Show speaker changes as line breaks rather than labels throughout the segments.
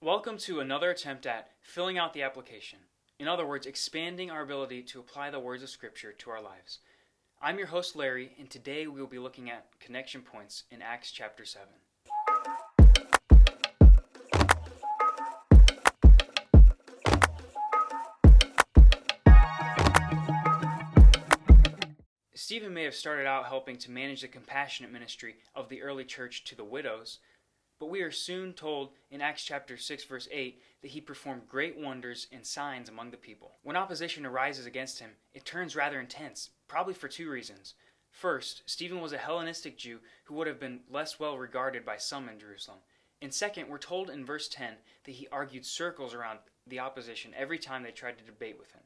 Welcome to another attempt at filling out the application. In other words, expanding our ability to apply the words of Scripture to our lives. I'm your host, Larry, and today we will be looking at connection points in Acts chapter 7. Stephen may have started out helping to manage the compassionate ministry of the early church to the widows, but we are soon told in Acts chapter 6 verse 8 that he performed great wonders and signs among the people. When opposition arises against him, it turns rather intense, probably for two reasons. First, Stephen was a Hellenistic Jew who would have been less well regarded by some in Jerusalem. And second, we're told in verse 10 that he argued circles around the opposition every time they tried to debate with him.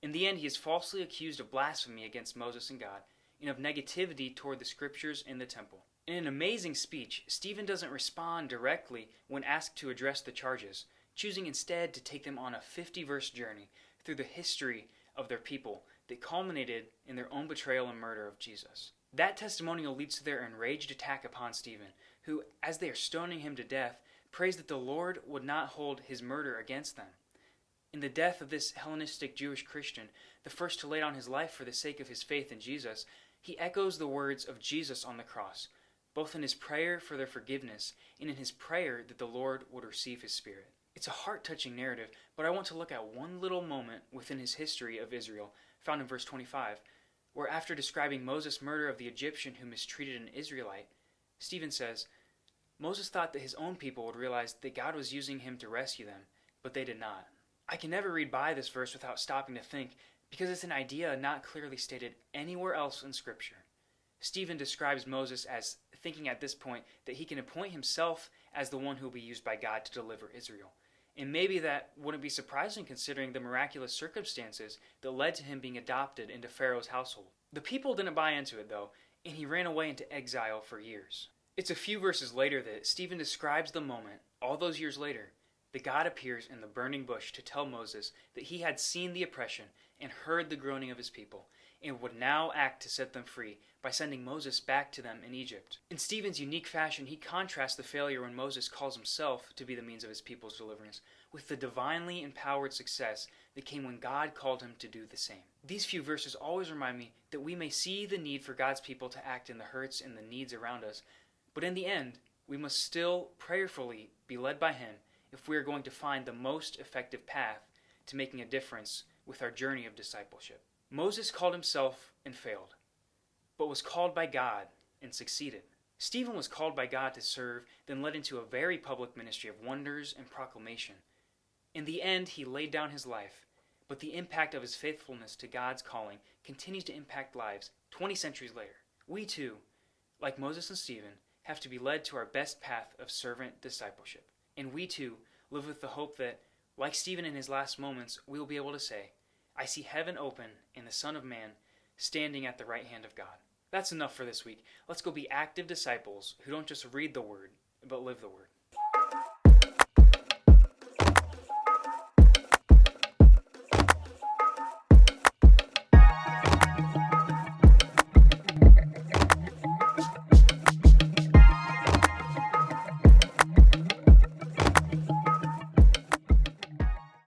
In the end, he is falsely accused of blasphemy against Moses and God, and of negativity toward the scriptures and the temple. In an amazing speech, Stephen doesn't respond directly when asked to address the charges, choosing instead to take them on a 50-verse journey through the history of their people that culminated in their own betrayal and murder of Jesus. That testimonial leads to their enraged attack upon Stephen, who, as they are stoning him to death, prays that the Lord would not hold his murder against them. In the death of this Hellenistic Jewish Christian, the first to lay down his life for the sake of his faith in Jesus, he echoes the words of Jesus on the cross, both in his prayer for their forgiveness and in his prayer that the Lord would receive his Spirit. It's a heart-touching narrative, but I want to look at one little moment within his history of Israel, found in verse 25, where after describing Moses' murder of the Egyptian who mistreated an Israelite, Stephen says, Moses thought that his own people would realize that God was using him to rescue them, but they did not. I can never read by this verse without stopping to think, because it's an idea not clearly stated anywhere else in Scripture. Stephen describes Moses as thinking at this point that he can appoint himself as the one who will be used by God to deliver Israel. And maybe that wouldn't be surprising considering the miraculous circumstances that led to him being adopted into Pharaoh's household. The people didn't buy into it though, and he ran away into exile for years. It's a few verses later that Stephen describes the moment, all those years later, that God appears in the burning bush to tell Moses that he had seen the oppression and heard the groaning of his people, and would now act to set them free by sending Moses back to them in Egypt. In Stephen's unique fashion, he contrasts the failure when Moses calls himself to be the means of his people's deliverance with the divinely empowered success that came when God called him to do the same. These few verses always remind me that we may see the need for God's people to act in the hurts and the needs around us, but in the end, we must still prayerfully be led by him if we are going to find the most effective path to making a difference with our journey of discipleship. Moses called himself and failed, but was called by God and succeeded. Stephen was called by God to serve, then led into a very public ministry of wonders and proclamation. In the end, he laid down his life, but the impact of his faithfulness to God's calling continues to impact lives 20 centuries later. We too, like Moses and Stephen, have to be led to our best path of servant discipleship. And we too live with the hope that, like Stephen in his last moments, we will be able to say, I see heaven open and the Son of Man standing at the right hand of God. That's enough for this week. Let's go be active disciples who don't just read the Word, but live the Word.